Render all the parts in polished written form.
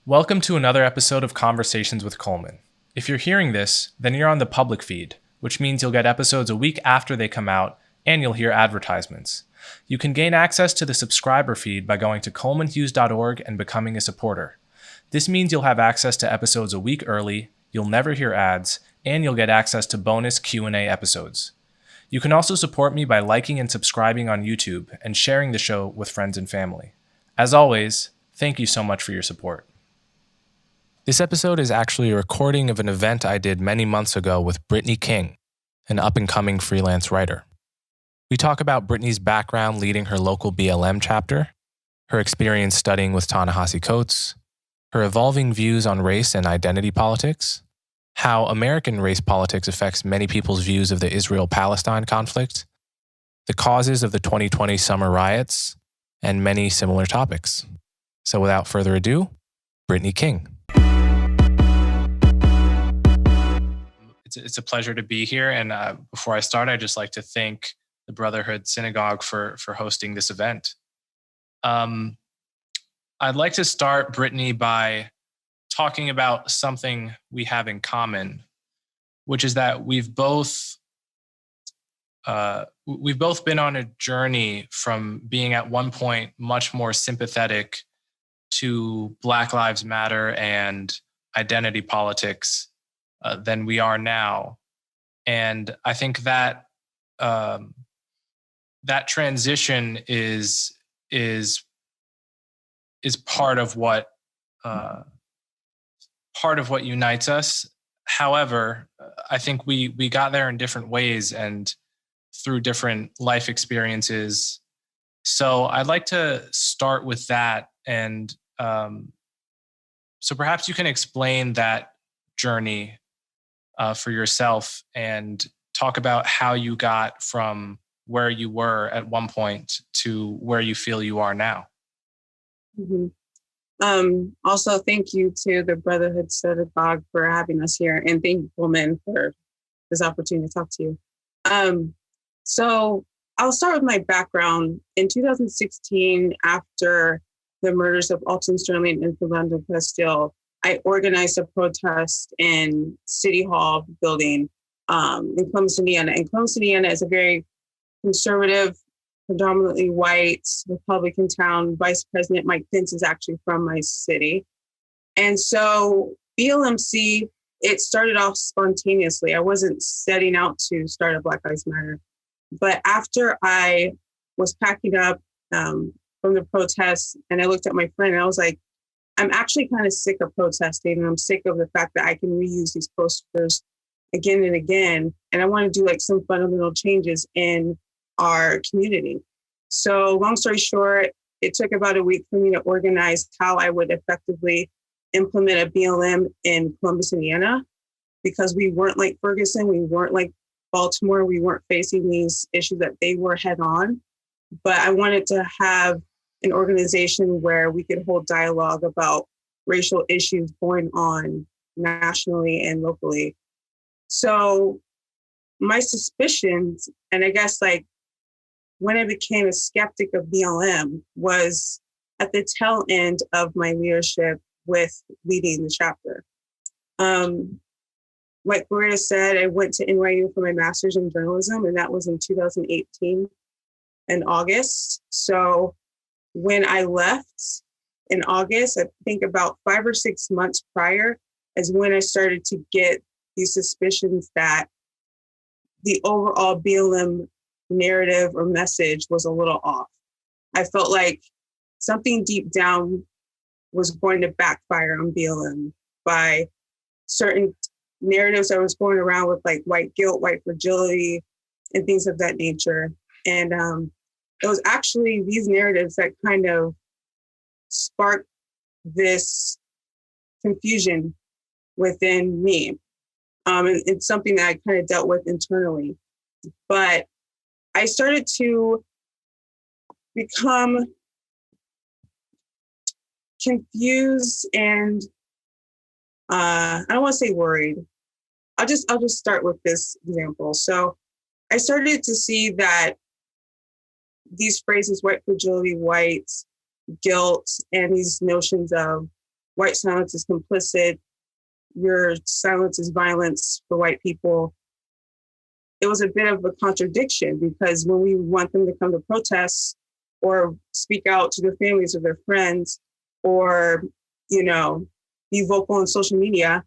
Welcome to another episode of Conversations with Coleman. If you're hearing this, then you're on the public feed, which means you'll get episodes a week after they come out, and you'll hear advertisements. You can gain access to the subscriber feed by going to colemanhughes.org and becoming a supporter. This means you'll have access to episodes a week early, you'll never hear ads, and you'll get access to bonus Q&A episodes. You can also support me by liking and subscribing on YouTube and sharing the show with friends and family. As always, thank you so much for your support. This episode is actually a recording of an event I did many months ago with Brittany King, an up-and-coming freelance writer. We talk about Brittany's background leading her local BLM chapter, her experience studying with Ta-Nehisi Coates, her evolving views on race and identity politics, how American race politics affects many people's views of the Israel-Palestine conflict, the causes of the 2020 summer riots, and many similar topics. So without further ado, Brittany King. It's a pleasure to be here. And before I start, I'd just like to thank the Brotherhood Synagogue for hosting this event. I'd like to start, Brittany, by talking about something we have in common, which is that we've both been on a journey from being at one point much more sympathetic to Black Lives Matter and identity politics than we are now. And I think that that transition is part of what unites us. However, I think we got there in different ways and through different life experiences. So I'd like to start with that. And so perhaps you can explain that journey for yourself and talk about how you got from where you were at one point to where you feel you are now. Mm-hmm. Also, thank you to the Brotherhood Synagogue for having us here, and thank you, Coleman, for this opportunity to talk to you. So I'll start with my background. In 2016, after the murders of Alton Sterling and Philando Castile, I organized a protest in City Hall building in Columbus, Indiana. And Columbus, Indiana is a very conservative, predominantly white Republican town. Vice President Mike Pence is actually from my city. And so BLMC, it started off spontaneously. I wasn't setting out to start a Black Lives Matter. But after I was packing up from the protests and I looked at my friend and I was like, I'm actually kind of sick of protesting, and I'm sick of the fact that I can reuse these posters again and again. And I want to do like some fundamental changes in our community. So long story short, it took about a week for me to organize how I would effectively implement a BLM in Columbus, Indiana, because we weren't like Ferguson, we weren't like Baltimore, we weren't facing these issues that they were head on. But I wanted to have an organization where we could hold dialogue about racial issues going on nationally and locally. So my suspicions, and I guess like when I became a skeptic of BLM, was at the tail end of my leadership with leading the chapter. Like Gloria said, I went to NYU for my master's in journalism, and that was in 2018 in August. So when I left in August, I think about 5 or 6 months prior is when I started to get these suspicions that the overall BLM narrative or message was a little off. I felt like something deep down was going to backfire on BLM by certain narratives that was going around with like white guilt, white fragility, and things of that nature. And it was actually these narratives that kind of sparked this confusion within me. And it's something that I kind of dealt with internally. But I started to become confused and I don't want to say worried. I'll just start with this example. So I started to see that these phrases, white fragility, white guilt, and these notions of white silence is complicit, your silence is violence for white people. It was a bit of a contradiction because when we want them to come to protests or speak out to their families or their friends or, be vocal on social media,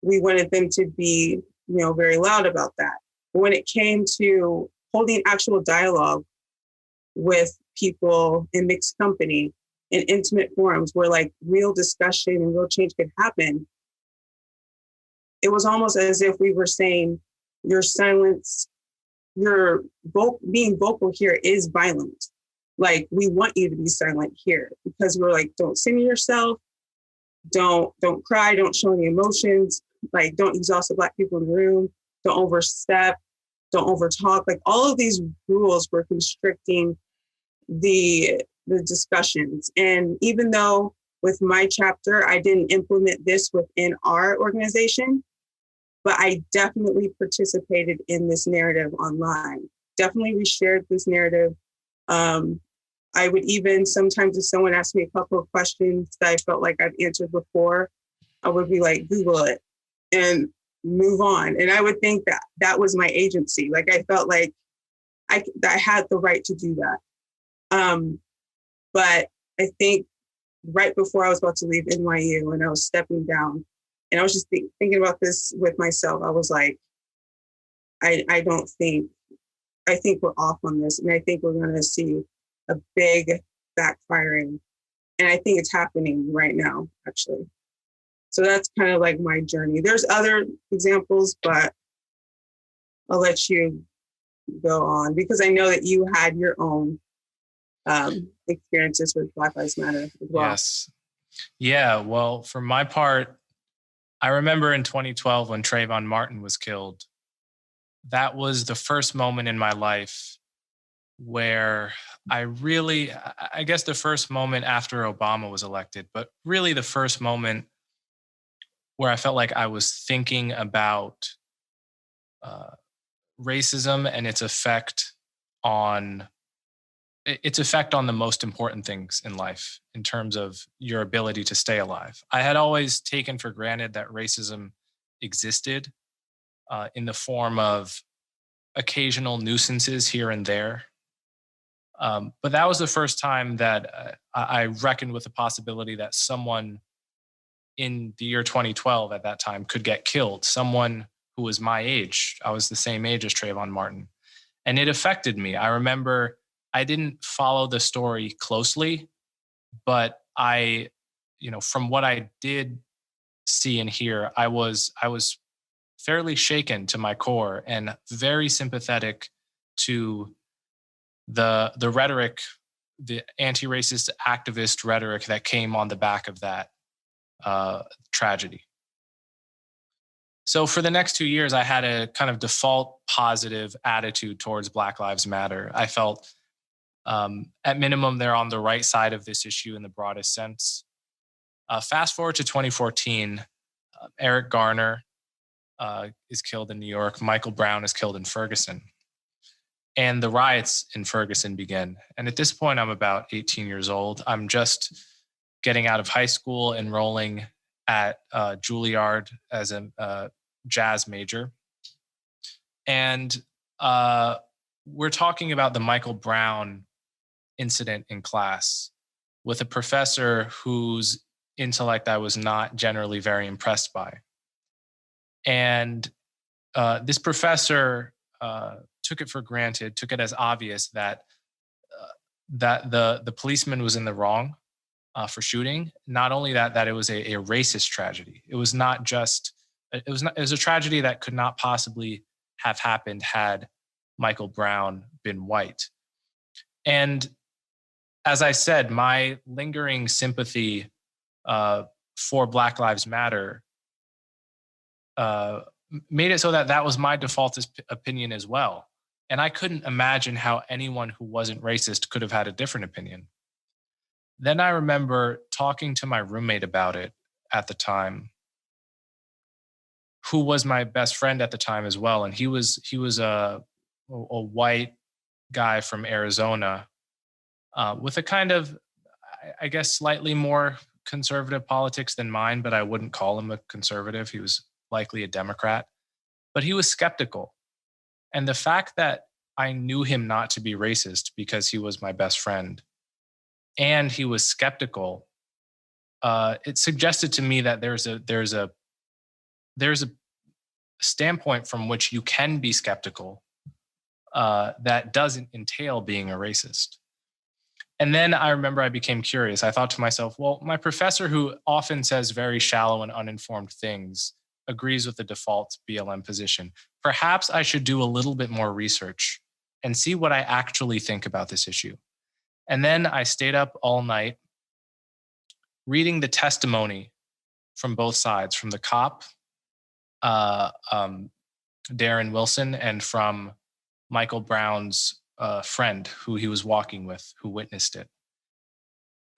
we wanted them to be, very loud about that. But when it came to holding actual dialogue with people in mixed company, in intimate forums where like real discussion and real change could happen, it was almost as if we were saying, your silence, being vocal here is violent. Like, we want you to be silent here because we're like, don't center yourself, don't cry, don't show any emotions, like don't exhaust the Black people in the room, don't overstep, don't overtalk. Like all of these rules were constricting the discussions. And even though with my chapter, I didn't implement this within our organization, but I definitely participated in this narrative online. Definitely reshared this narrative. I would even sometimes if someone asked me a couple of questions that I felt like I've answered before, I would be like, Google it and move on. And I would think that that was my agency. Like I felt like I had the right to do that. But I think right before I was about to leave NYU and I was stepping down, and I was just thinking about this with myself, I was like, I think we're off on this. And I think we're going to see a big backfiring. And I think it's happening right now, actually. So that's kind of like my journey. There's other examples, but I'll let you go on because I know that you had your own experiences with Black Lives Matter as well. Yes. Yeah. Well, for my part, I remember in 2012 when Trayvon Martin was killed, that was the first moment in my life where I guess the first moment after Obama was elected, but really the first moment where I felt like I was thinking about racism and its effect on the most important things in life in terms of your ability to stay alive. I had always taken for granted that racism existed in the form of occasional nuisances here and there. But that was the first time that I reckoned with the possibility that someone in the year 2012 at that time could get killed, someone who was my age. I was the same age as Trayvon Martin. And it affected me. I remember I didn't follow the story closely, but from what I did see and hear, I was fairly shaken to my core and very sympathetic to the rhetoric, the anti-racist activist rhetoric that came on the back of that tragedy. So for the next 2 years, I had a kind of default positive attitude towards Black Lives Matter. I felt at minimum, they're on the right side of this issue in the broadest sense. Fast forward to 2014, Eric Garner is killed in New York. Michael Brown is killed in Ferguson. And the riots in Ferguson begin. And at this point, I'm about 18 years old. I'm just getting out of high school, enrolling at Juilliard as a jazz major. And we're talking about the Michael Brown incident in class with a professor whose intellect I was not generally very impressed by. And this professor took it for granted, took it as obvious that the policeman was in the wrong for shooting. Not only that it was a racist tragedy. It was a tragedy that could not possibly have happened had Michael Brown been white. And as I said, my lingering sympathy for Black Lives Matter made it so that was my default opinion as well. And I couldn't imagine how anyone who wasn't racist could have had a different opinion. Then I remember talking to my roommate about it at the time, who was my best friend at the time as well. And he was a white guy from Arizona with a kind of, I guess, slightly more conservative politics than mine, but I wouldn't call him a conservative. He was likely a Democrat, but he was skeptical. And the fact that I knew him not to be racist because he was my best friend and he was skeptical, it suggested to me that there's a standpoint from which you can be skeptical that doesn't entail being a racist. And then I remember I became curious. I thought to myself, well, my professor, who often says very shallow and uninformed things, agrees with the default BLM position. Perhaps I should do a little bit more research and see what I actually think about this issue. And then I stayed up all night reading the testimony from both sides, from the cop, Darren Wilson, and from Michael Brown's friend who he was walking with, who witnessed it.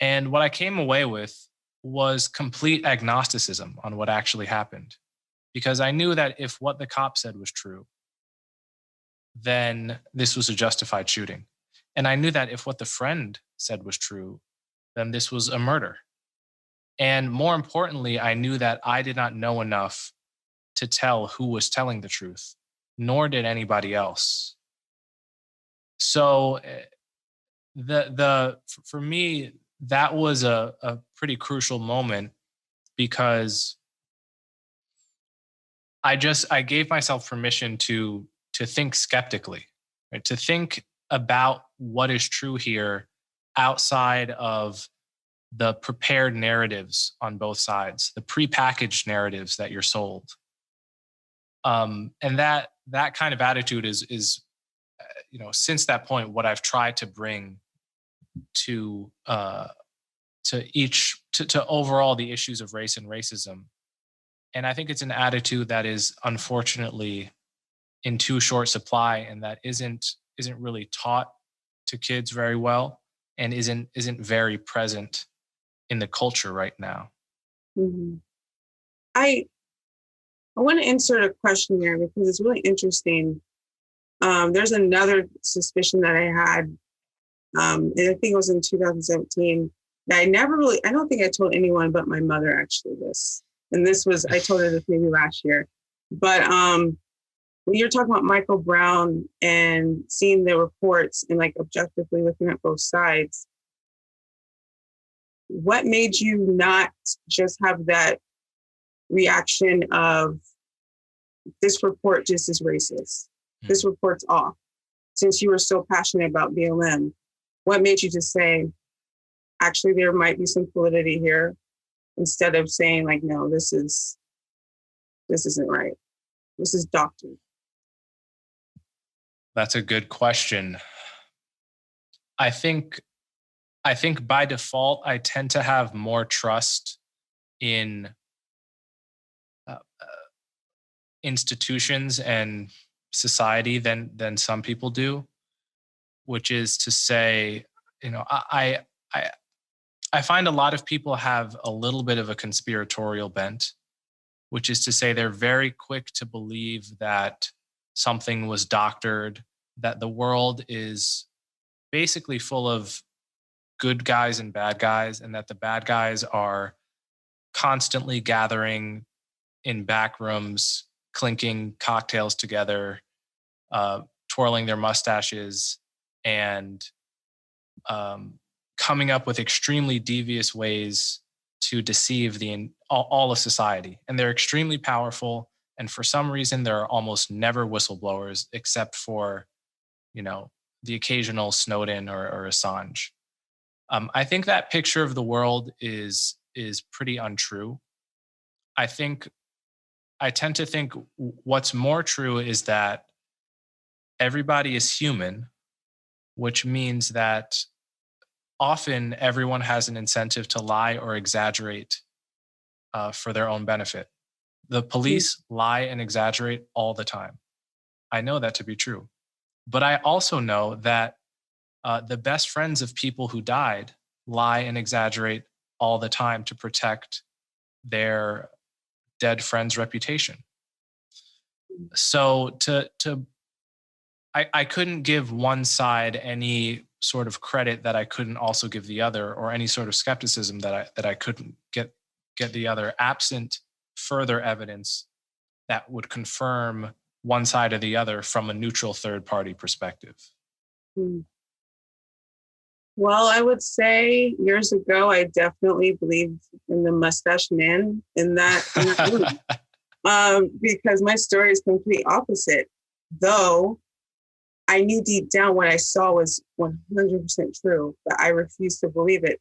And what I came away with was complete agnosticism on what actually happened. Because I knew that if what the cop said was true, then this was a justified shooting. And I knew that if what the friend said was true, then this was a murder. And more importantly, I knew that I did not know enough to tell who was telling the truth, nor did anybody else. So for me, that was a pretty crucial moment, because I gave myself permission to think skeptically, right? To think about what is true here outside of the prepared narratives on both sides, the prepackaged narratives that you're sold. And that kind of attitude is since that point, what I've tried to bring to overall the issues of race and racism. And I think it's an attitude that is unfortunately in too short supply, and that isn't really taught to kids very well, and isn't very present in the culture right now. Mm-hmm. I want to insert a question here because it's really interesting. There's another suspicion that I had, and I think it was in 2017, that I don't think I told anyone but my mother actually this. And I told her this maybe last year. But when you're talking about Michael Brown and seeing the reports and like objectively looking at both sides, what made you not just have that reaction of this report just is racist? This report's off. Since you were so passionate about BLM, what made you just say, actually, there might be some validity here, instead of saying like, no, this isn't right. This is doctrine. That's a good question. I think by default, I tend to have more trust in institutions and society than some people do, which is to say, I find a lot of people have a little bit of a conspiratorial bent, which is to say they're very quick to believe that something was doctored, that the world is basically full of good guys and bad guys, and that the bad guys are constantly gathering in back rooms, clinking cocktails together, twirling their mustaches, and coming up with extremely devious ways to deceive all of society. And they're extremely powerful. And for some reason, there are almost never whistleblowers, except for, the occasional Snowden or Assange. I think that picture of the world is pretty untrue. I tend to think what's more true is that everybody is human, which means that often everyone has an incentive to lie or exaggerate for their own benefit. The police lie and exaggerate all the time. I know that to be true. But I also know that the best friends of people who died lie and exaggerate all the time to protect their dead friend's reputation. So I couldn't give one side any sort of credit that I couldn't also give the other, or any sort of skepticism that I couldn't get the other, absent further evidence that would confirm one side or the other from a neutral third party perspective. Hmm. Well, I would say years ago, I definitely believed in the mustache man in that movie. Because my story is complete opposite. Though I knew deep down what I saw was 100% true, but I refused to believe it.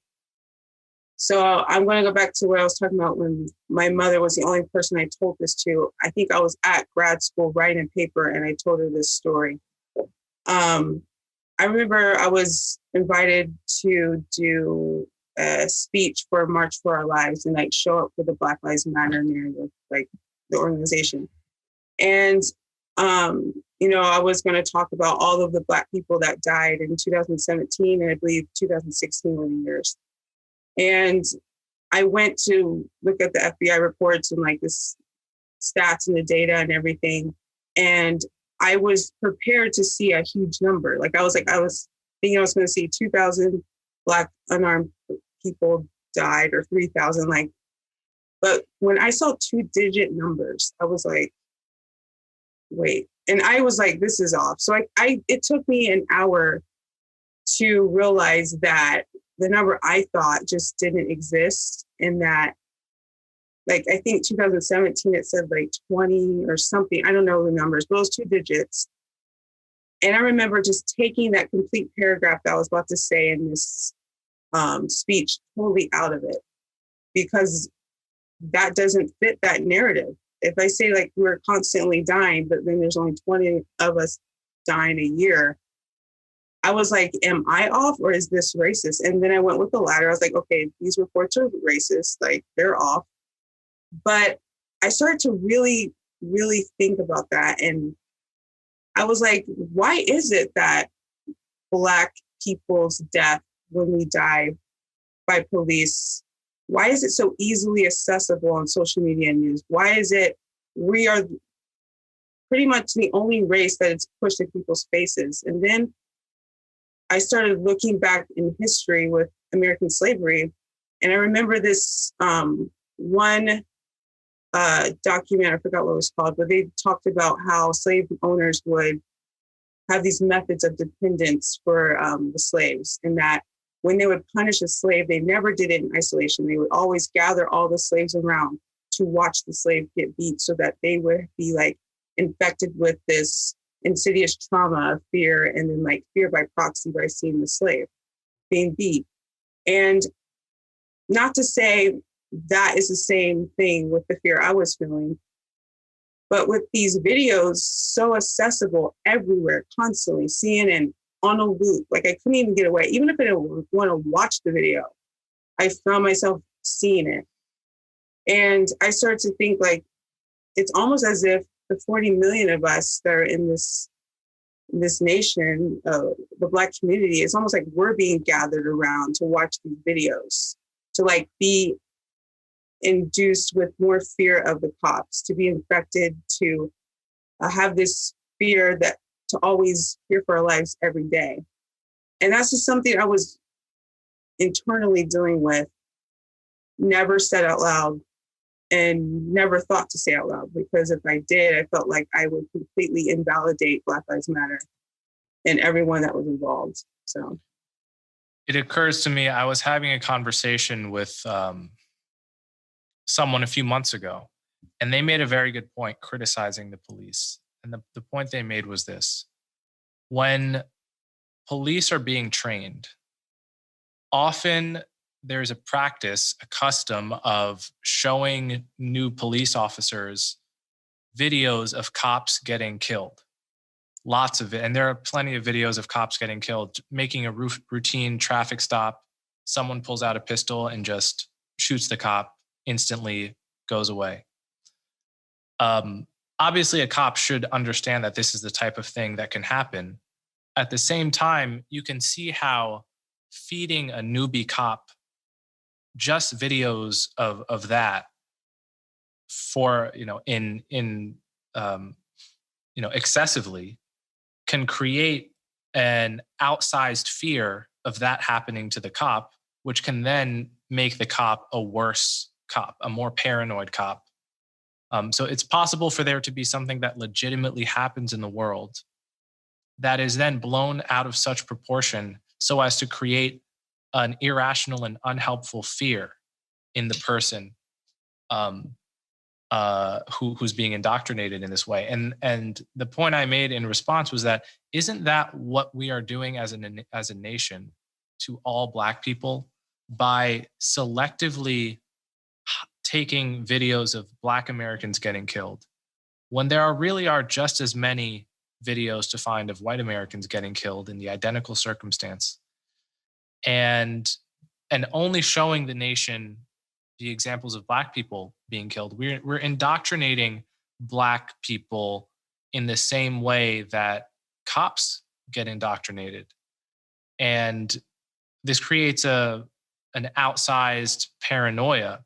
So I'm going to go back to what I was talking about when my mother was the only person I told this to. I think I was at grad school writing a paper and I told her this story. I remember I was invited to do a speech for March for Our Lives and like show up for the Black Lives Matter narrative, like the organization. And, I was going to talk about all of the Black people that died in 2017 and I believe 2016 were the years. And I went to look at the FBI reports and like this stats and the data and everything. And I was prepared to see a huge number. I was thinking I was going to see 2,000 Black unarmed people died or 3,000. But when I saw 2-digit numbers, I was like, wait. And I was like, this is off. So it took me an hour to realize that the number I thought just didn't exist, and that I think 2017, it said 20 or something. I don't know the numbers, but those 2 digits. And I remember just taking that complete paragraph that I was about to say in this speech totally out of it, because that doesn't fit that narrative. If I say we're constantly dying, but then there's only 20 of us dying a year, I was like, am I off or is this racist? And then I went with the latter. I was like, okay, these reports are racist, they're off. But I started to really, really think about that. And I was like, why is it that Black people's death when we die by police, why is it so easily accessible on social media and news? Why is it we are pretty much the only race that it's pushed in people's faces? And then I started looking back in history with American slavery. And I remember this one document, I forgot what it was called, but they talked about how slave owners would have these methods of dependence for the slaves, and that when they would punish a slave, they never did it in isolation. They would always gather all the slaves around to watch the slave get beat, so that they would be infected with this insidious trauma of fear, and then fear by proxy by seeing the slave being beat. And not to say that is the same thing with the fear I was feeling, but with these videos so accessible everywhere, constantly, CNN on a loop, I couldn't even get away. Even if I didn't want to watch the video, I found myself seeing it. And I started to think it's almost as if the 40 million of us that are in this nation, the Black community, it's almost like we're being gathered around to watch these videos, to be induced with more fear of the cops, to be infected, to have this fear that to always fear for our lives every day. And that's just something I was internally dealing with, never said out loud, and never thought to say out loud, because if I did, I felt like I would completely invalidate Black Lives Matter and everyone that was involved. So it occurs to me, I was having a conversation with someone a few months ago, and they made a very good point criticizing the police. And the point they made was this: when police are being trained, often there's a practice, a custom of showing new police officers videos of cops getting killed. Lots of it. And there are plenty of videos of cops getting killed, making a routine traffic stop. Someone pulls out a pistol and just shoots the cop, instantly goes away. Obviously, a cop should understand that this is the type of thing that can happen. At the same time, you can see how feeding a newbie cop just videos of that for excessively can create an outsized fear of that happening to the cop, which can then make the cop a worse cop, a more paranoid cop. So it's possible for there to be something that legitimately happens in the world that is then blown out of such proportion so as to create an irrational and unhelpful fear in the person who's being indoctrinated in this way. And the point I made in response was that isn't that what we are doing as a nation to all Black people by selectively taking videos of Black Americans getting killed when there are just as many videos to find of white Americans getting killed in the identical circumstance, and only showing the nation the examples of Black people being killed. We're indoctrinating Black people in the same way that cops get indoctrinated, and this creates an outsized paranoia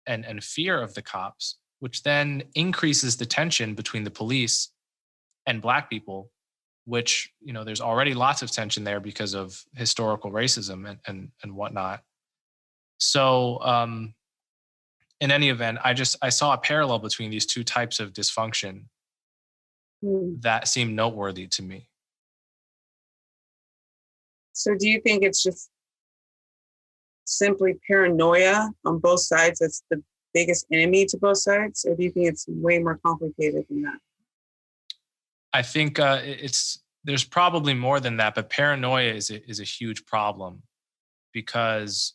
and fear of the cops, which then increases the tension between the police and Black people, which, there's already lots of tension there because of historical racism and whatnot. So in any event, I saw a parallel between these two types of dysfunction that seemed noteworthy to me. So do you think it's just simply paranoia on both sides that's the biggest enemy to both sides? Or do you think it's way more complicated than that? I think there's probably more than that, but paranoia is a huge problem because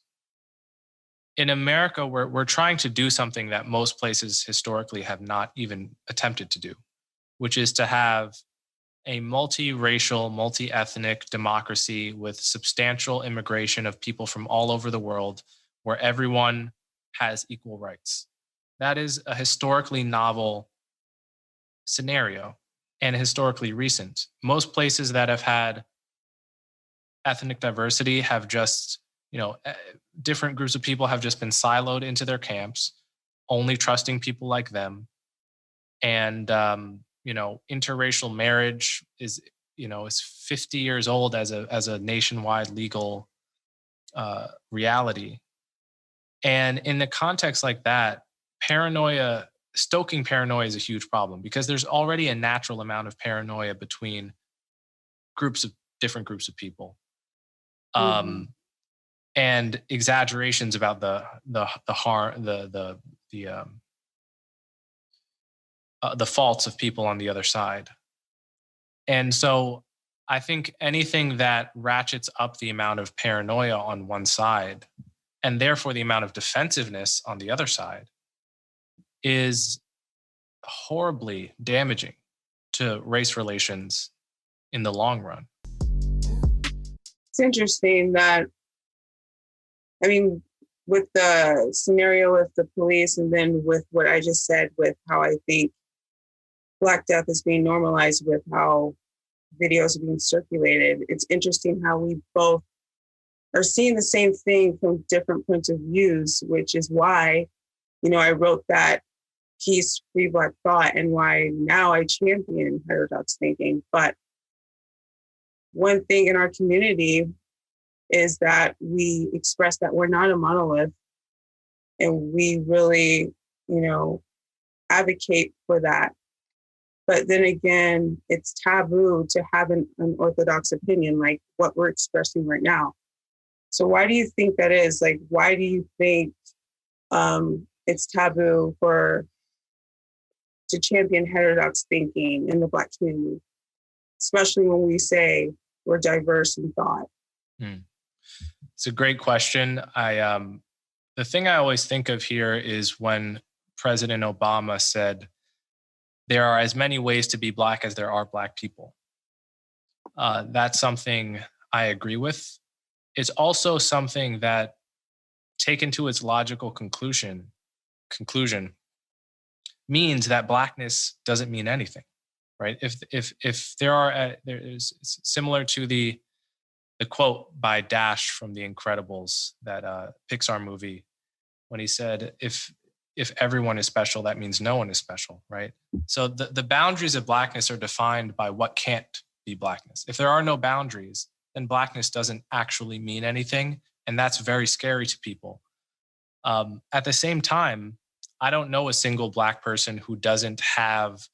in America, we're trying to do something that most places historically have not even attempted to do, which is to have a multiracial, multi-ethnic democracy with substantial immigration of people from all over the world where everyone has equal rights. That is a historically novel scenario and historically recent. Most places that have had ethnic diversity have just, different groups of people have just been siloed into their camps, only trusting people like them. And, interracial marriage is 50 years old as a nationwide legal reality. And in the context like that, stoking paranoia is a huge problem because there's already a natural amount of paranoia between different groups of people. And exaggerations about the harm, the faults of people on the other side. And so I think anything that ratchets up the amount of paranoia on one side and therefore the amount of defensiveness on the other side is horribly damaging to race relations in the long run. It's interesting that, with the scenario with the police and then with what I just said with how I think Black death is being normalized with how videos are being circulated, it's interesting how we both are seeing the same thing from different points of views, which is why, I wrote that piece, Free Black Thought, and why now I champion heterodox thinking. But one thing in our community is that we express that we're not a monolith, and we really, advocate for that. But then again, it's taboo to have an orthodox opinion like what we're expressing right now. So why do you think that is? Like, why do you think it's taboo to champion heterodox thinking in the Black community, especially when we say we're diverse in thought? It's a great question. The thing I always think of here is when President Obama said, there are as many ways to be Black as there are Black people. That's something I agree with. It's also something that, taken to its logical conclusion, means that Blackness doesn't mean anything, right? If there is similar to the quote by Dash from The Incredibles, that Pixar movie, when he said, if everyone is special, that means no one is special, right? So the boundaries of Blackness are defined by what can't be blackness. If there are no boundaries, then blackness doesn't actually mean anything. And that's very scary to people. At the same time, I don't know a single Black person who doesn't have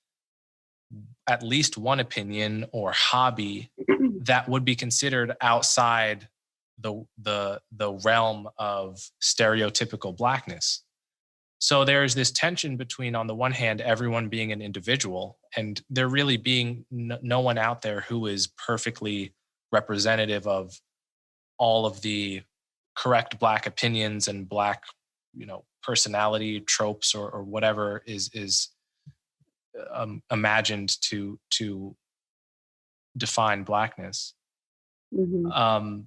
at least one opinion or hobby that would be considered outside the realm of stereotypical Blackness. So there's this tension between, on the one hand, everyone being an individual, and there really being no one out there who is perfectly representative of all of the correct Black opinions and Black, personality tropes or whatever is imagined to define Blackness. Mm-hmm.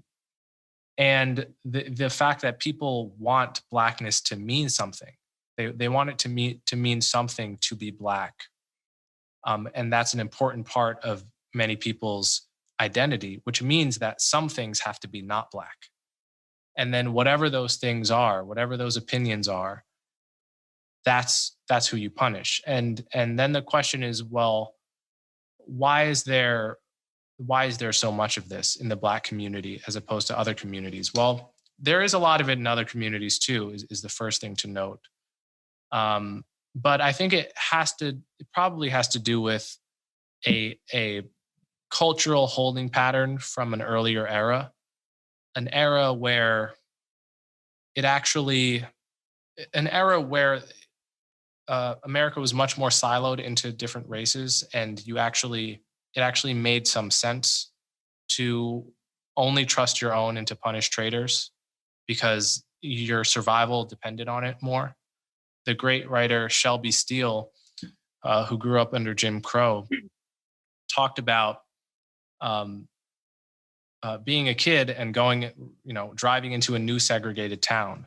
And the fact that people want Blackness to mean something, they want it to mean something to be Black, and that's an important part of many people's identity, which means that some things have to be not Black. And then whatever those things are, whatever those opinions are, that's who you punish. And then the question is, well, why is there so much of this in the Black community as opposed to other communities? Well, there is a lot of it in other communities too, is the first thing to note. But I think it probably has to do with a cultural holding pattern from an earlier era, an era where America was much more siloed into different races, and it actually made some sense to only trust your own and to punish traitors because your survival depended on it more. The great writer Shelby Steele, who grew up under Jim Crow, talked about being a kid and driving into a new segregated town.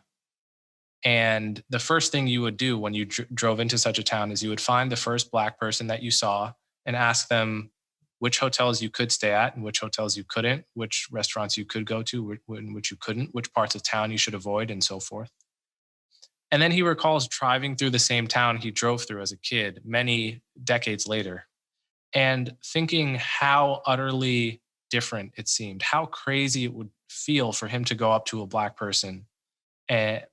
And the first thing you would do when you drove into such a town is you would find the first Black person that you saw and ask them which hotels you could stay at and which hotels you couldn't, which restaurants you could go to, which you couldn't, which parts of town you should avoid, and so forth. And then he recalls driving through the same town he drove through as a kid many decades later and thinking how utterly different it seemed, how crazy it would feel for him to go up to a Black person and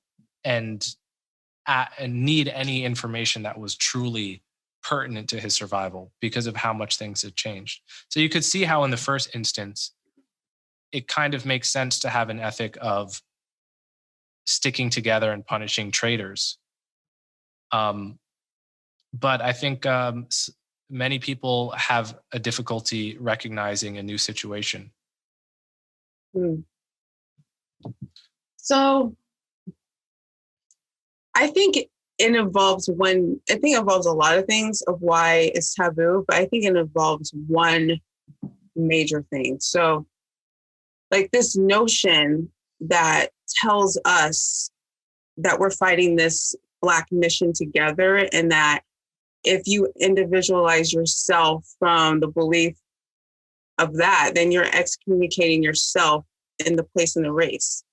need any information that was truly pertinent to his survival because of how much things had changed. So you could see how in the first instance, it kind of makes sense to have an ethic of sticking together and punishing traitors. But I think many people have a difficulty recognizing a new situation. So I think it involves a lot of things of why it's taboo, but I think it involves one major thing. So like this notion that tells us that we're fighting this Black mission together, and that if you individualize yourself from the belief of that, then you're excommunicating yourself in the place in the race.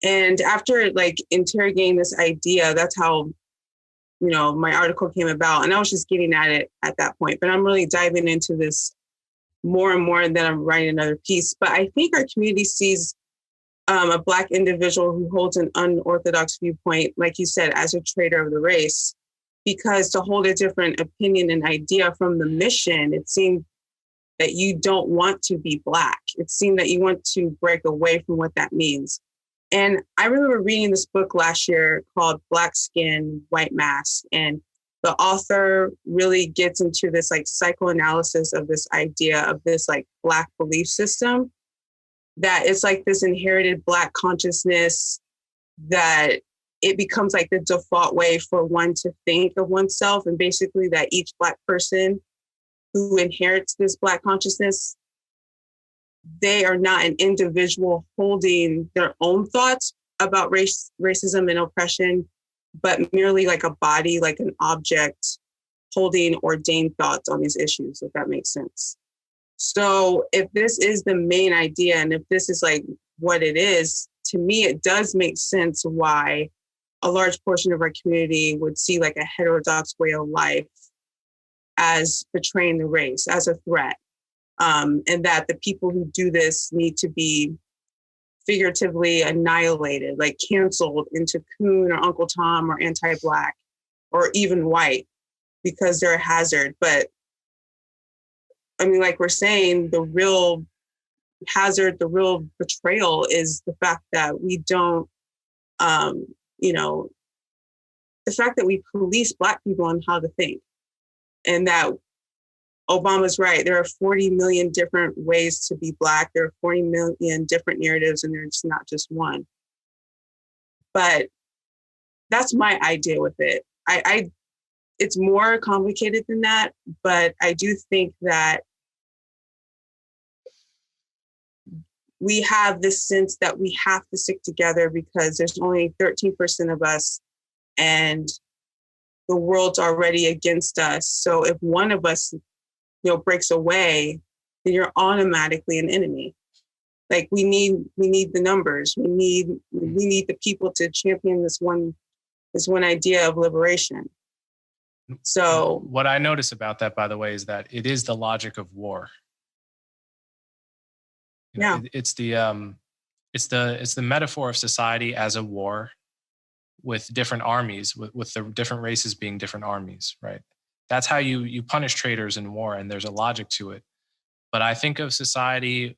And after like interrogating this idea, that's how, my article came about. And I was just getting at it at that point, but I'm really diving into this more and more, and then I'm writing another piece. But I think our community sees a Black individual who holds an unorthodox viewpoint, like you said, as a traitor of the race, because to hold a different opinion and idea from the mission, it seemed that you don't want to be Black. It seemed that you want to break away from what that means. And I remember reading this book last year called Black Skin, White Mask. And the author really gets into this like psychoanalysis of this idea of this like Black belief system, that it's like this inherited Black consciousness, that it becomes like the default way for one to think of oneself. And basically that each Black person who inherits this Black consciousness, they are not an individual holding their own thoughts about racism and oppression, but merely like a body, like an object holding ordained thoughts on these issues, if that makes sense. So if this is the main idea, and if this is like what it is, to me, it does make sense why a large portion of our community would see like a heterodox way of life as betraying the race, as a threat. and that the people who do this need to be figuratively annihilated, like canceled into coon or Uncle Tom or anti-Black or even white because they're a hazard. But I mean, like we're saying, the real hazard, the real betrayal is the fact that we don't, the fact that we police Black people on how to think, and that Obama's right. There are 40 million different ways to be Black. There are 40 million different narratives, and there's not just one. But that's my idea with it. It's more complicated than that, but I do think that we have this sense that we have to stick together because there's only 13% of us and the world's already against us. So if one of us, breaks away, then you're automatically an enemy. Like we need the numbers. We need the people to champion this one idea of liberation. So what I notice about that, by the way, is that it is the logic of war. It's the metaphor of society as a war with different armies, with the different races being different armies, right? That's how you punish traitors in war, and there's a logic to it. But I think of society,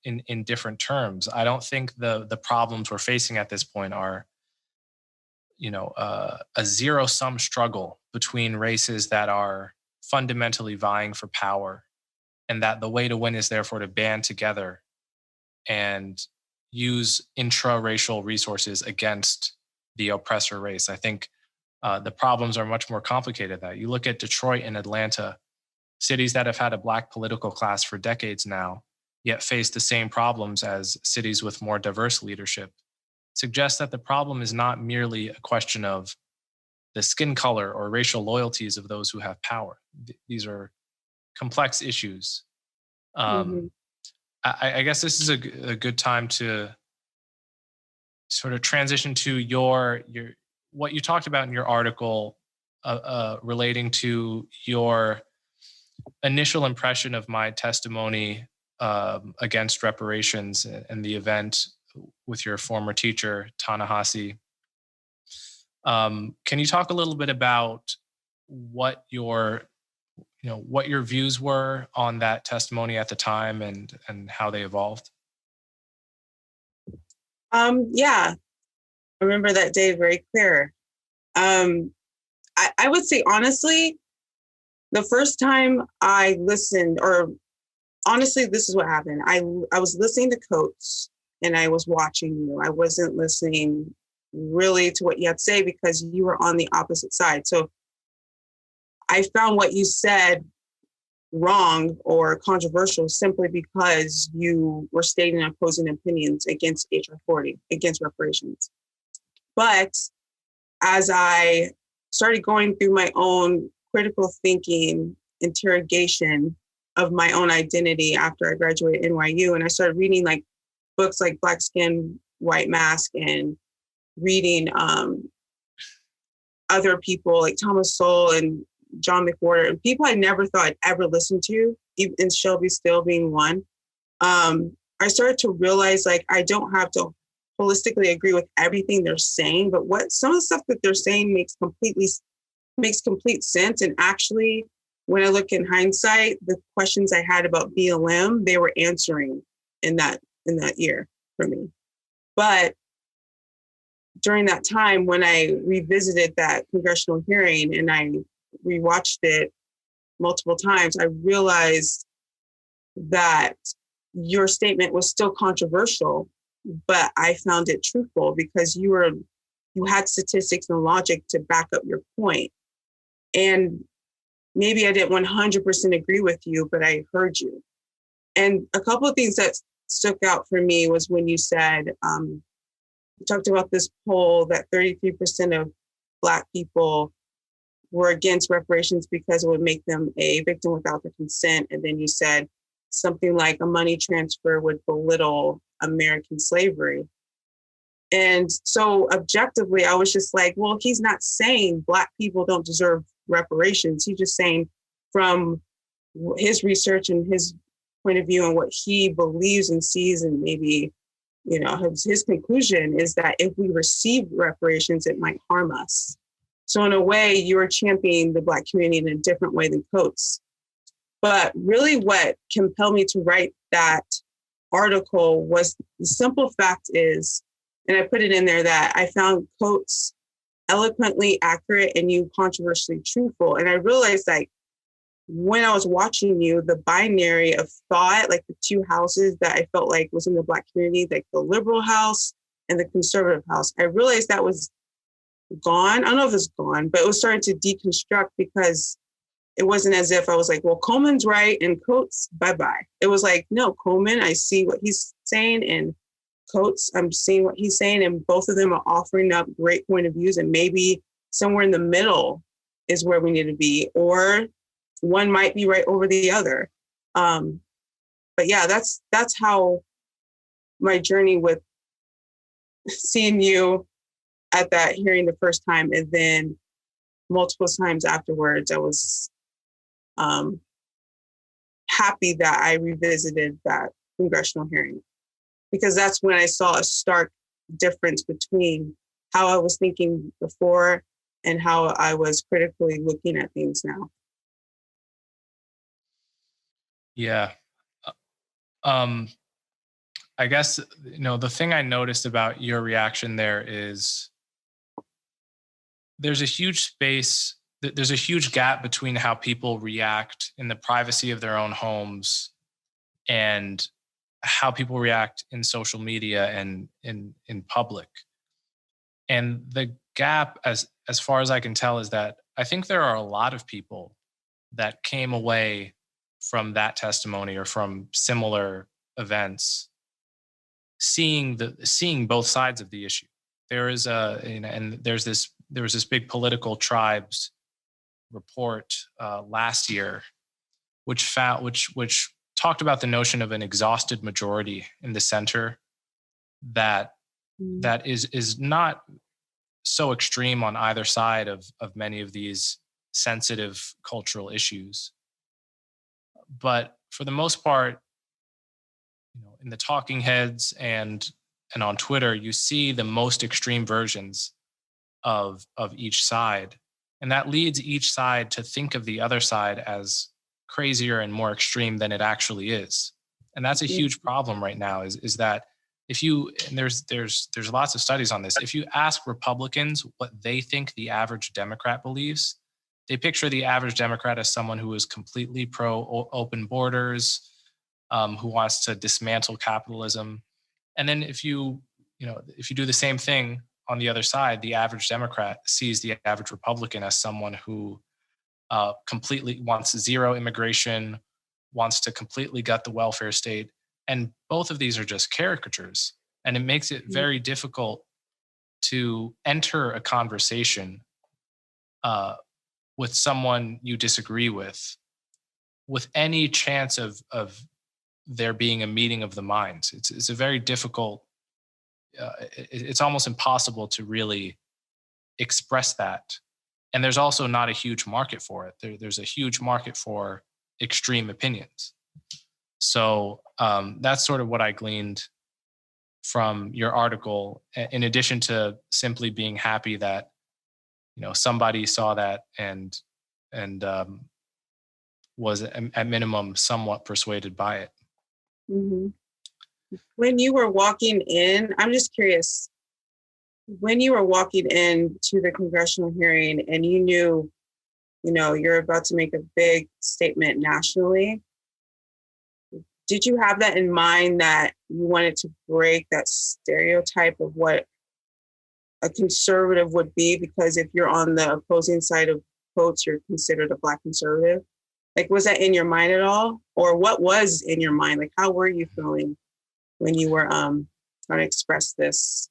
in different terms. I don't think the problems we're facing at this point are, a zero-sum struggle between races that are fundamentally vying for power, and that the way to win is therefore to band together and use intra-racial resources against the oppressor race. I think the problems are much more complicated than that. You look at Detroit and Atlanta, cities that have had a Black political class for decades now, yet face the same problems as cities with more diverse leadership, suggests that the problem is not merely a question of the skin color or racial loyalties of those who have power. These are complex issues. I guess this is a good time to sort of transition to your what you talked about in your article relating to your initial impression of my testimony against reparations and the event with your former teacher, Ta-Nehisi. Can you talk a little bit about what your views were on that testimony at the time and how they evolved? Yeah, I remember that day very clear. I would say, honestly, the first time I listened, or honestly, this is what happened. I was listening to Coates and I was watching you. I wasn't listening really to what you had to say because you were on the opposite side. So I found what you said wrong or controversial simply because you were stating opposing opinions against HR 40, against reparations. But as I started going through my own critical thinking, interrogation of my own identity after I graduated NYU, and I started reading like books like Black Skin, White Mask, and reading other people like Thomas Sowell and John McWhorter, and people I never thought I'd ever listen to, even Shelby Still being one. I started to realize like I don't have to holistically agree with everything they're saying, but what some of the stuff that they're saying makes complete sense. And actually, when I look in hindsight, the questions I had about BLM, they were answering in that year for me. But during that time, when I revisited that congressional hearing and I rewatched it multiple times, I realized that your statement was still controversial, but I found it truthful because you had statistics and logic to back up your point. And maybe I didn't 100% agree with you, but I heard you. And a couple of things that stuck out for me was when you said, you talked about this poll that 33% of Black people were against reparations because it would make them a victim without their consent. And then you said something like a money transfer would belittle American slavery. And so objectively, I was just like, well, he's not saying Black people don't deserve reparations. He's just saying from his research and his point of view and what he believes and sees, and maybe, his conclusion is that if we receive reparations, it might harm us. So in a way, you're championing the Black community in a different way than Coates. But really what compelled me to write that article was the simple fact is, and I put it in there, that I found Coates eloquently accurate and you controversially truthful. And I realized, like, when I was watching you, the binary of thought, like the two houses that I felt like was in the Black community, like the liberal house and the conservative house, I realized that was gone. I don't know if it's gone, but it was starting to deconstruct, because it wasn't as if I was like, well, Coleman's right and Coates, bye-bye. It was like, no, Coleman, I see what he's saying, and Coates, I'm seeing what he's saying, and both of them are offering up great point of views, and maybe somewhere in the middle is where we need to be, or one might be right over the other. But yeah, that's how my journey with seeing you at that hearing the first time, and then multiple times afterwards, I was happy that I revisited that congressional hearing, because that's when I saw a stark difference between how I was thinking before and how I was critically looking at things now. Yeah. I guess, the thing I noticed about your reaction there is there's a huge gap between how people react in the privacy of their own homes and how people react in social media and in public. And the gap, as far as I can tell, is that I think there are a lot of people that came away from that testimony or from similar events seeing both sides of the issue. There is there was this big political tribes report last year, which talked about the notion of an exhausted majority in the center that is not so extreme on either side of many of these sensitive cultural issues. But for the most part, in the talking heads and on Twitter, you see the most extreme versions of each side. And that leads each side to think of the other side as crazier and more extreme than it actually is. And that's a huge problem right now, is that if you, and there's lots of studies on this, if you ask Republicans what they think the average Democrat believes, they picture the average Democrat as someone who is completely pro open borders, who wants to dismantle capitalism. And then if you do the same thing on the other side, the average Democrat sees the average Republican as someone who completely wants zero immigration, wants to completely gut the welfare state. And both of these are just caricatures. And it makes it very difficult to enter a conversation with someone you disagree with any chance of there being a meeting of the minds. It's a very difficult, it's almost impossible to really express that. And there's also not a huge market for it. There's a huge market for extreme opinions. So that's sort of what I gleaned from your article, in addition to simply being happy that, somebody saw that and was at minimum somewhat persuaded by it. Mm-hmm. When you were walking in, I'm just curious, when you were walking into the congressional hearing and you knew, you're about to make a big statement nationally, did you have that in mind, that you wanted to break that stereotype of what a conservative would be? Because if you're on the opposing side of Coates, you're considered a Black conservative. Like, was that in your mind at all? Or what was in your mind? Like, how were you feeling when you were trying to express this?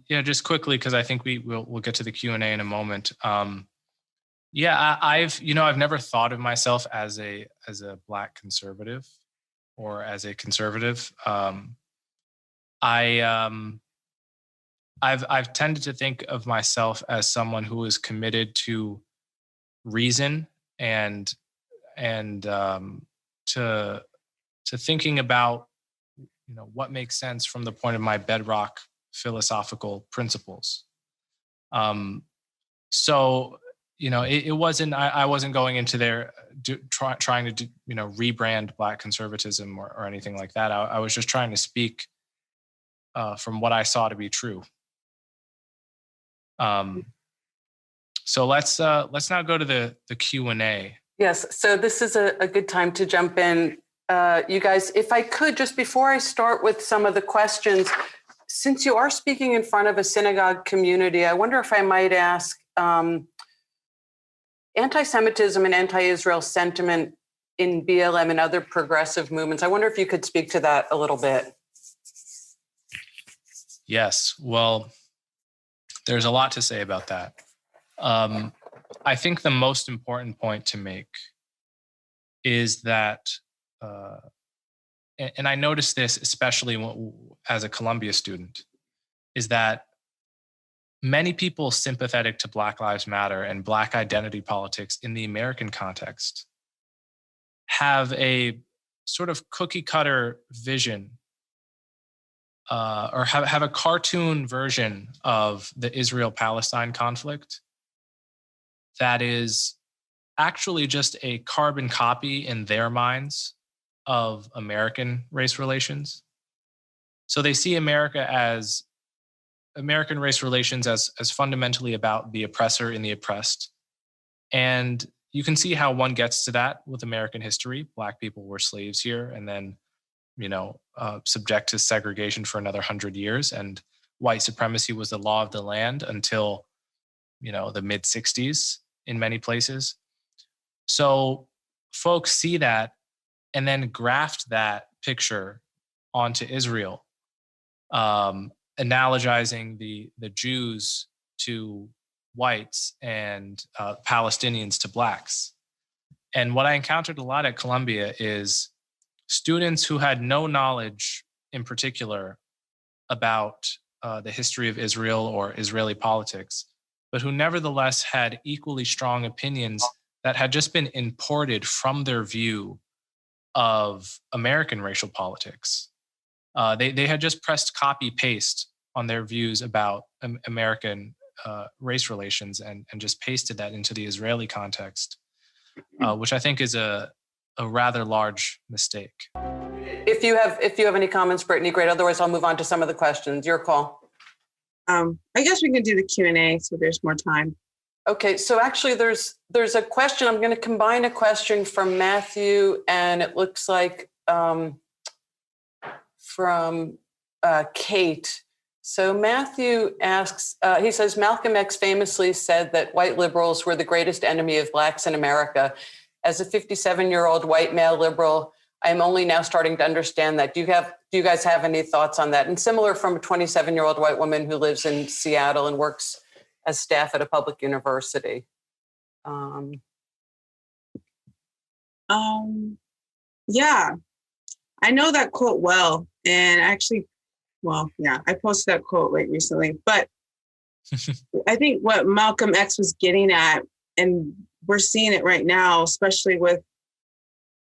Just quickly, because I think we'll get to the Q&A in a moment. I've never thought of myself as a Black conservative or as a conservative. I've tended to think of myself as someone who is committed to reason and to thinking about, what makes sense from the point of my bedrock philosophical principles. So, it wasn't, I wasn't going into there trying to rebrand Black conservatism or anything like that. I was just trying to speak from what I saw to be true. So let's now go to the Q&A. Yes, so this is a good time to jump in. You guys, if I could, just before I start with some of the questions, since you are speaking in front of a synagogue community, I wonder if I might ask, anti-Semitism and anti-Israel sentiment in BLM and other progressive movements, I wonder if you could speak to that a little bit. Yes, well, there's a lot to say about that. I think the most important point to make is that, and I noticed this especially as a Columbia student, is that many people sympathetic to Black Lives Matter and Black identity politics in the American context have a sort of cookie cutter vision or have a cartoon version of the Israel-Palestine conflict that is actually just a carbon copy in their minds of American race relations. So they see American race relations as fundamentally about the oppressor and the oppressed. And you can see how one gets to that with American history. Black people were slaves here and then, subject to segregation for another 100 years. And white supremacy was the law of the land until, the mid 60s in many places. So folks see that and then graft that picture onto Israel, analogizing the Jews to whites and Palestinians to blacks. And what I encountered a lot at Columbia is students who had no knowledge in particular about the history of Israel or Israeli politics, but who nevertheless had equally strong opinions that had just been imported from their view of American racial politics. They had just pressed copy paste on their views about American race relations and just pasted that into the Israeli context, which I think is a rather large mistake. If you have any comments, Brittany, great. Otherwise, I'll move on to some of the questions. Your call. I guess we can do the Q&A so there's more time. Okay, so actually there's a question. I'm going to combine a question from Matthew and it looks like from Kate. So Matthew asks, he says, Malcolm X famously said that white liberals were the greatest enemy of blacks in America. As a 57-year-old white male liberal, I'm only now starting to understand that. Do you guys have any thoughts on that? And similar from a 27-year-old white woman who lives in Seattle and works as staff at a public university. Yeah, I know that quote well. And actually, I posted that quote recently, but I think what Malcolm X was getting at, and we're seeing it right now, especially with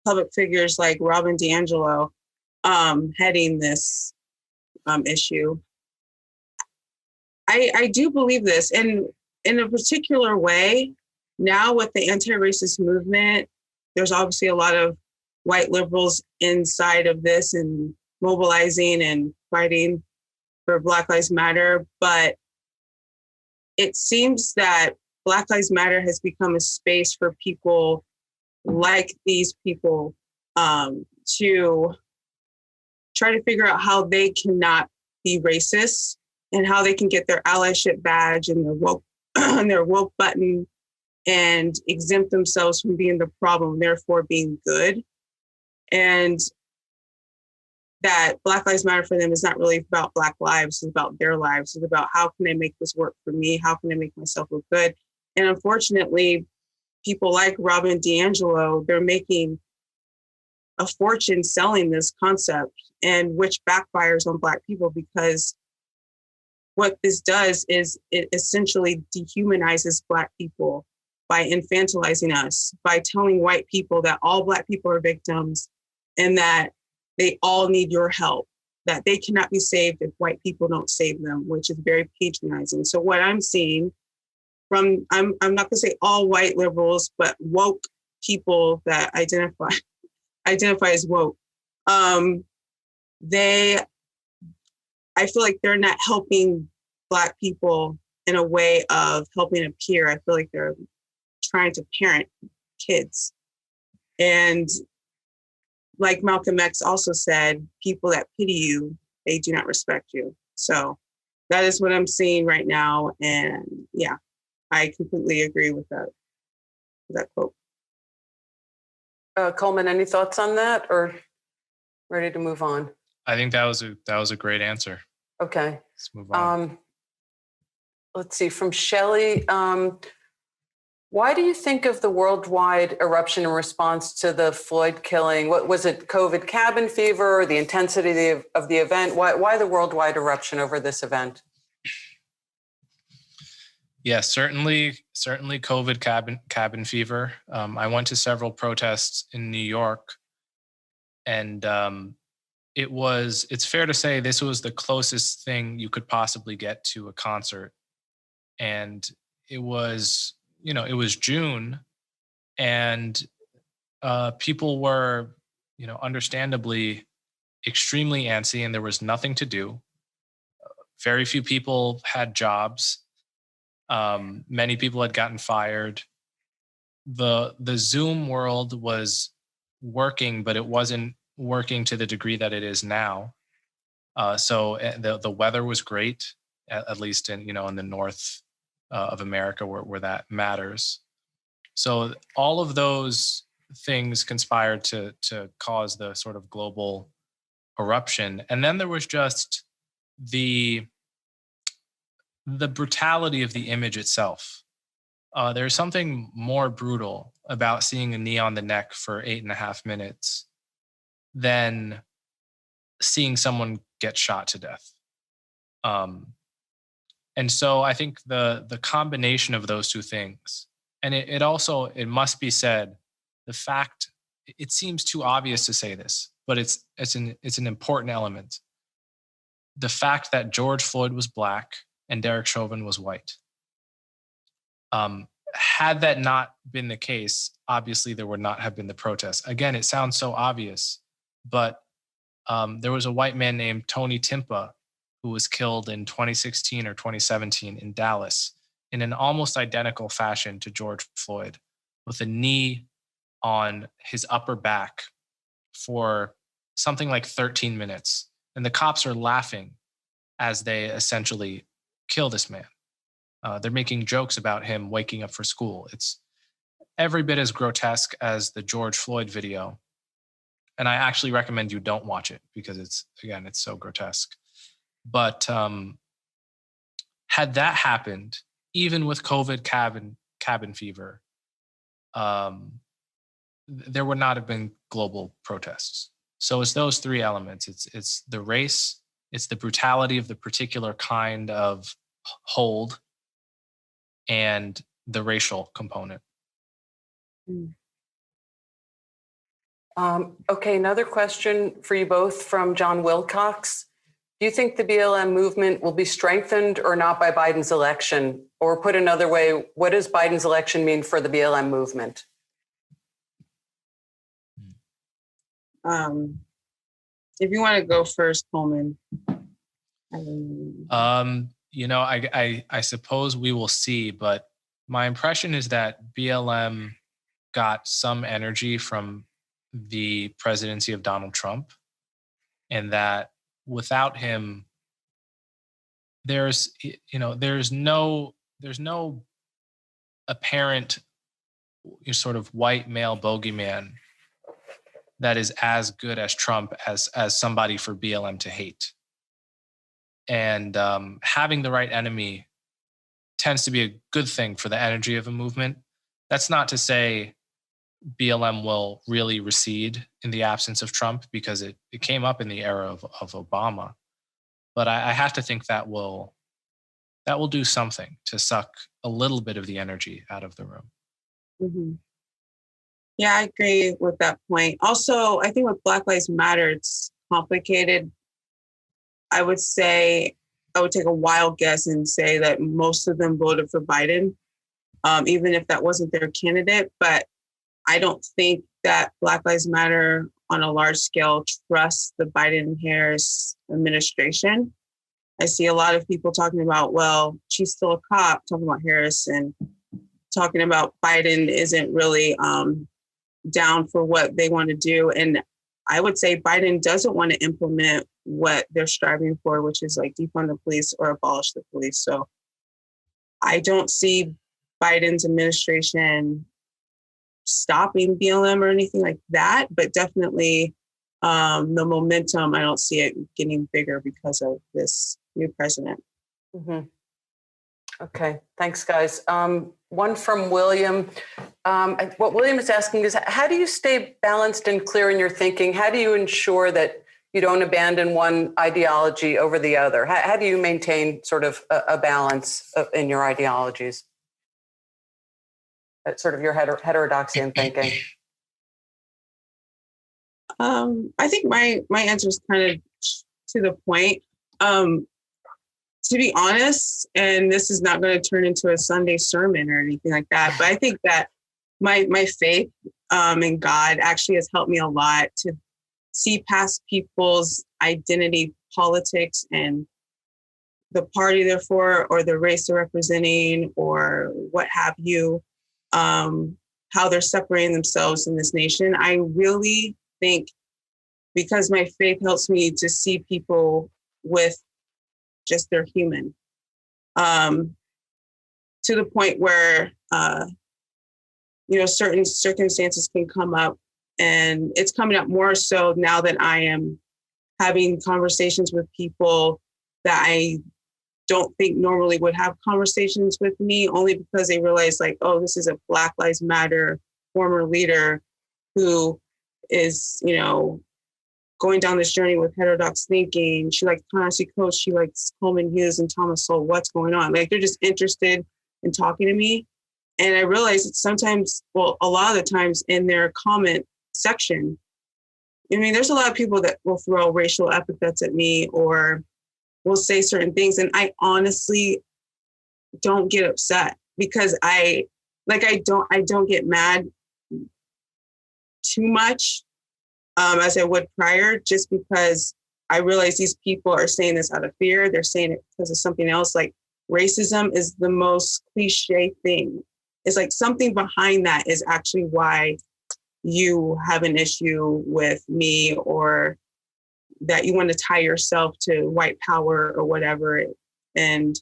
public figures like Robin DiAngelo heading this issue. I do believe this, and in a particular way, now with the anti-racist movement, there's obviously a lot of white liberals inside of this and mobilizing and fighting for Black Lives Matter. But it seems that Black Lives Matter has become a space for people like these people to try to figure out how they cannot be racist and how they can get their allyship badge and their woke and their woke button and exempt themselves from being the problem, therefore being good. And that Black Lives Matter for them is not really about Black lives, it's about their lives. It's about how can I make this work for me? How can I make myself look good? And unfortunately, people like Robin DiAngelo, they're making a fortune selling this concept, and which backfires on Black people, because what this does is it essentially dehumanizes Black people by infantilizing us, by telling white people that all Black people are victims and that they all need your help, that they cannot be saved if white people don't save them, which is very patronizing. So what I'm seeing from, I'm not gonna say all white liberals, but woke people that identify as woke, I feel like they're not helping Black people in a way of helping a peer. I feel like they're trying to parent kids. And like Malcolm X also said, people that pity you, they do not respect you. So that is what I'm seeing right now. And yeah, I completely agree with that quote. Coleman, any thoughts on that, or ready to move on? I think that was a great answer. Okay. Let's move on. Let's see, from Shelley. Why do you think of the worldwide eruption in response to the Floyd killing? What was it, COVID cabin fever, or the intensity of the event? Why the worldwide eruption over this event? Yeah, certainly COVID cabin fever. I went to several protests in New York, and it's fair to say this was the closest thing you could possibly get to a concert. And it was June, and people were, understandably extremely antsy, and there was nothing to do. Very few people had jobs. Many people had gotten fired. The Zoom world was working, but it wasn't working to the degree that it is now. So the weather was great, at least in the north of America, where that matters. So all of those things conspired to cause the sort of global eruption. And then there was just the brutality of the image itself. There's something more brutal about seeing a knee on the neck for 8.5 minutes than seeing someone get shot to death. And so I think the combination of those two things, and it also, it must be said, the fact, it seems too obvious to say this, but it's an important element. The fact that George Floyd was Black and Derek Chauvin was white. Had that not been the case, obviously there would not have been the protests. Again, it sounds so obvious, but there was a white man named Tony Timpa who was killed in 2016 or 2017 in Dallas in an almost identical fashion to George Floyd, with a knee on his upper back for something like 13 minutes. And the cops are laughing as they essentially kill this man. They're making jokes about him waking up for school. It's every bit as grotesque as the George Floyd video. And I actually recommend you don't watch it because it's so grotesque. But had that happened, even with COVID cabin fever, there would not have been global protests. So it's those three elements. It's the race, it's the brutality of the particular kind of hold, and the racial component. Okay, another question for you both from John Wilcox. Do you think the BLM movement will be strengthened or not by Biden's election? Or put another way, what does Biden's election mean for the BLM movement? If you want to go first, Coleman. I suppose we will see, but my impression is that BLM got some energy from the presidency of Donald Trump, and that without him, there's no apparent sort of white male bogeyman that is as good as Trump as somebody for BLM to hate. And having the right enemy tends to be a good thing for the energy of a movement. That's not to say BLM will really recede in the absence of Trump, because it came up in the era of Obama. But I have to think that will do something to suck a little bit of the energy out of the room. Hmm. Yeah, I agree with that point. Also, I think with Black Lives Matter, it's complicated. I would say, I would take a wild guess and say that most of them voted for Biden, even if that wasn't their candidate. But I don't think that Black Lives Matter on a large scale trusts the Biden-Harris administration. I see a lot of people talking about, well, she's still a cop, talking about Harris, and talking about Biden isn't really down for what they want to do. And I would say Biden doesn't want to implement what they're striving for, which is like defund the police or abolish the police. So I don't see Biden's administration stopping BLM or anything like that, but definitely the momentum, I don't see it getting bigger because of this new president. Mm-hmm. Okay, thanks, guys. One from William. What William is asking is, how do you stay balanced and clear in your thinking? How do you ensure that you don't abandon one ideology over the other? How do you maintain sort of a balance in your ideologies? That's sort of your heterodoxy in thinking. I think my answer is kind of to the point. To be honest, and this is not going to turn into a Sunday sermon or anything like that, but I think that my faith in God actually has helped me a lot to see past people's identity politics and the party they're for or the race they're representing or what have you, how they're separating themselves in this nation. I really think because my faith helps me to see people with just they're human, to the point where certain circumstances can come up, and it's coming up more so now that I am having conversations with people that I don't think normally would have conversations with me, only because they realize like, oh, this is a Black Lives Matter former leader who is, going down this journey with heterodox thinking. She likes Ta-Nehisi Coates, she likes Coleman, Hughes, and Thomas Sowell. What's going on? Like, they're just interested in talking to me. And I realize that sometimes, well, a lot of the times in their comment section, I mean, there's a lot of people that will throw racial epithets at me or will say certain things. And I honestly don't get upset because I don't get mad too much as I would prior, just because I realize these people are saying this out of fear. They're saying it because of something else. Like, racism is the most cliche thing. It's like something behind that is actually why you have an issue with me, or that you want to tie yourself to white power or whatever. And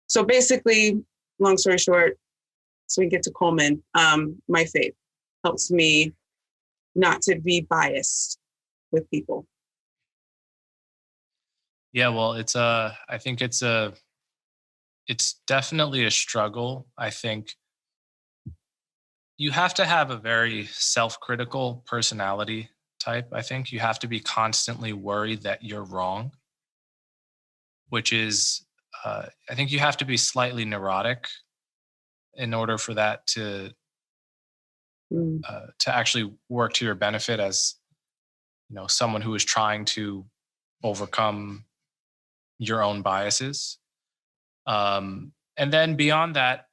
so basically, long story short, so we get to Coleman, my faith helps me not to be biased with people. Yeah, well, I think it's definitely a struggle. I think you have to have a very self-critical personality type. I think you have to be constantly worried that you're wrong, which is, I think you have to be slightly neurotic in order for that to actually work to your benefit as, someone who is trying to overcome your own biases. And then beyond that,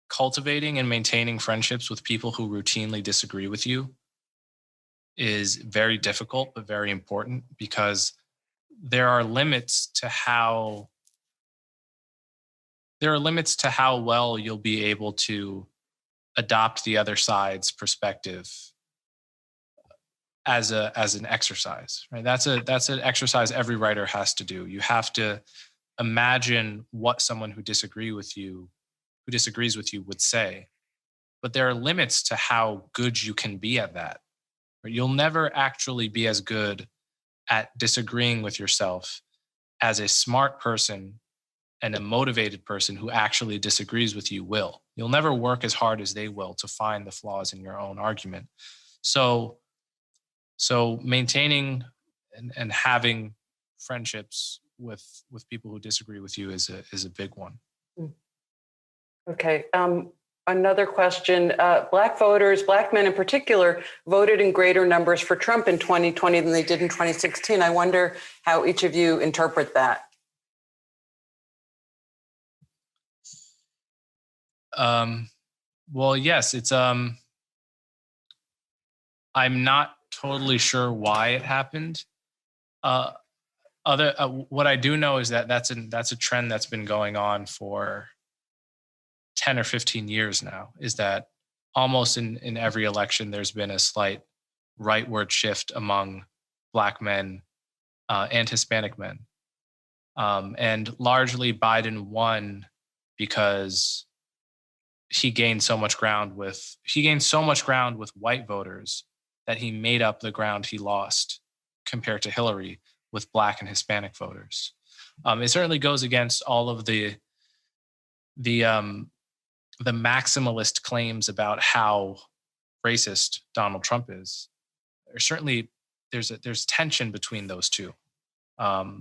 cultivating and maintaining friendships with people who routinely disagree with you is very difficult, but very important, because there are limits to how well you'll be able to adopt the other side's perspective as an exercise, right? That's an exercise every writer has to do. You have to imagine what someone who disagrees with you would say, but there are limits to how good you can be at that. You'll never actually be as good at disagreeing with yourself as a smart person and a motivated person who actually disagrees with you will. You'll never work as hard as they will to find the flaws in your own argument. So maintaining and having friendships with people who disagree with you is a big one. Okay. another question. Black voters, Black men in particular, voted in greater numbers for Trump in 2020 than they did in 2016. I wonder how each of you interpret that. Well, yes, it's I'm not totally sure why it happened. What I do know is that that's a trend that's been going on for 10 or 15 years now, is that almost in every election there's been a slight rightward shift among Black men and Hispanic men. And largely Biden won because he gained so much ground with white voters that he made up the ground he lost compared to Hillary with Black and Hispanic voters. It certainly goes against all of the maximalist claims about how racist Donald Trump is. Certainly, there's tension between those two. I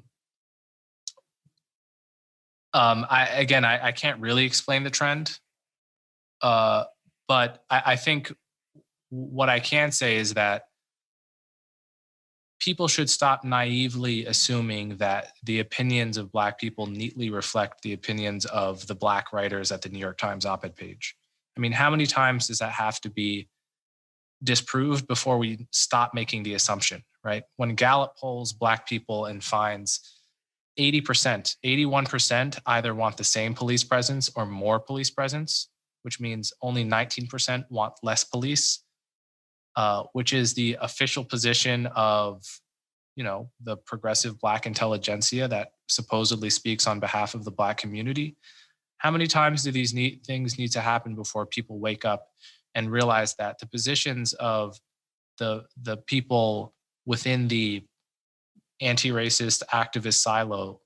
can't really explain the trend, but I think what I can say is that people should stop naively assuming that the opinions of Black people neatly reflect the opinions of the Black writers at the New York Times op-ed page. I mean, how many times does that have to be disproved before we stop making the assumption, right? When Gallup polls Black people and finds 80%, 81% either want the same police presence or more police presence, which means only 19% want less police, which is the official position of, the progressive Black intelligentsia that supposedly speaks on behalf of the Black community. How many times do these things need to happen before people wake up and realize that the positions of the people within the anti-racist activist silo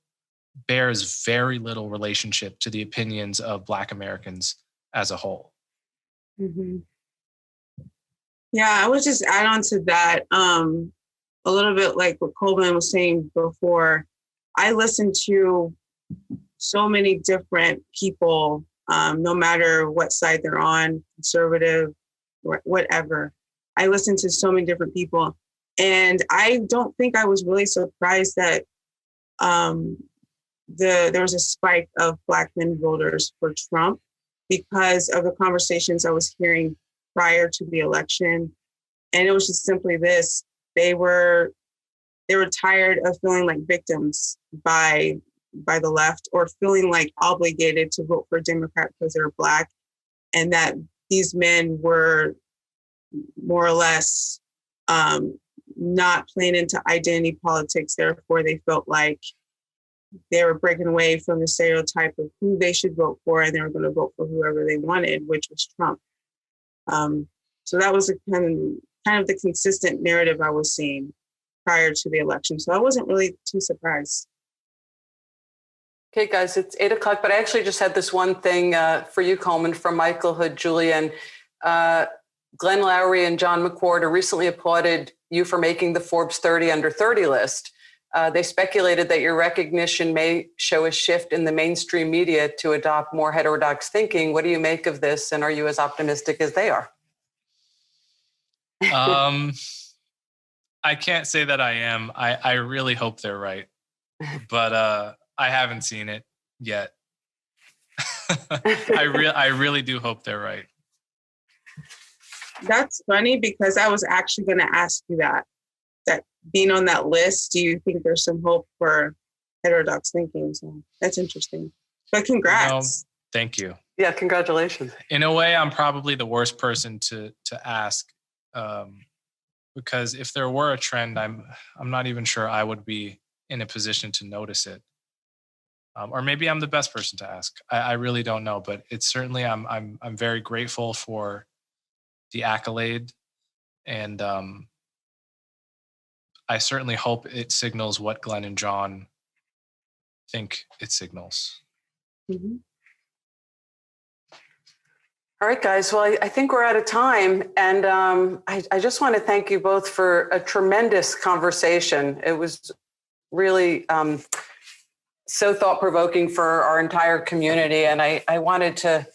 bears very little relationship to the opinions of Black Americans as a whole? Mm-hmm. Yeah, I would just add on to that a little bit like what Coleman was saying before. I listen to so many different people, no matter what side they're on, conservative, whatever. I listen to so many different people. And I don't think I was really surprised that there was a spike of Black men voters for Trump because of the conversations I was hearing prior to the election. And it was just simply this: they were tired of feeling like victims by the left, or feeling like obligated to vote for a Democrat because they're Black, and that these men were more or less not playing into identity politics. Therefore, they felt like they were breaking away from the stereotype of who they should vote for, and they were going to vote for whoever they wanted, which was Trump. So that was a kind of the consistent narrative I was seeing prior to the election. So I wasn't really too surprised. Okay, guys, it's 8:00, but I actually just had this one thing for you, Coleman, from Michael Hood, Julian. Glenn Lowry and John McWhorter recently applauded you for making the Forbes 30 under 30 list. They speculated that your recognition may show a shift in the mainstream media to adopt more heterodox thinking. What do you make of this? And are you as optimistic as they are? I can't say that I am. I really hope they're right, but I haven't seen it yet. I really do hope they're right. That's funny, because I was actually going to ask you that being on that list, do you think there's some hope for heterodox thinking? So that's interesting. But congrats. Thank you. Yeah, congratulations. In a way, I'm probably the worst person to ask, because if there were a trend, I'm not even sure I would be in a position to notice it. Or maybe I'm the best person to ask. I really don't know, but it's certainly I'm very grateful for the accolade, and I certainly hope it signals what Glenn and John think it signals. Mm-hmm. All right, guys. Well, I think we're out of time. And I just want to thank you both for a tremendous conversation. It was really so thought-provoking for our entire community. And I wanted to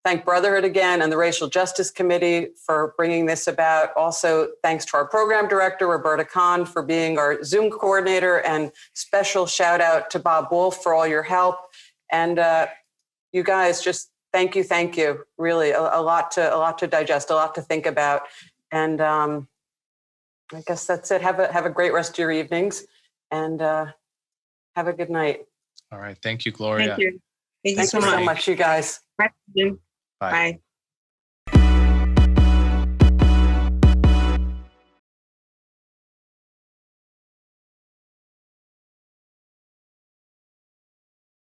thank Brotherhood again and the Racial Justice Committee for bringing this about. Also, thanks to our program director, Roberta Kahn, for being our Zoom coordinator, and special shout out to Bob Wolf for all your help. And you guys, just thank you. Really, a lot to digest, a lot to think about. And I guess that's it. Have a great rest of your evenings, and have a good night. All right. Thank you, Gloria. Thank you. Thank you so much, you guys. Bye. Bye. Bye.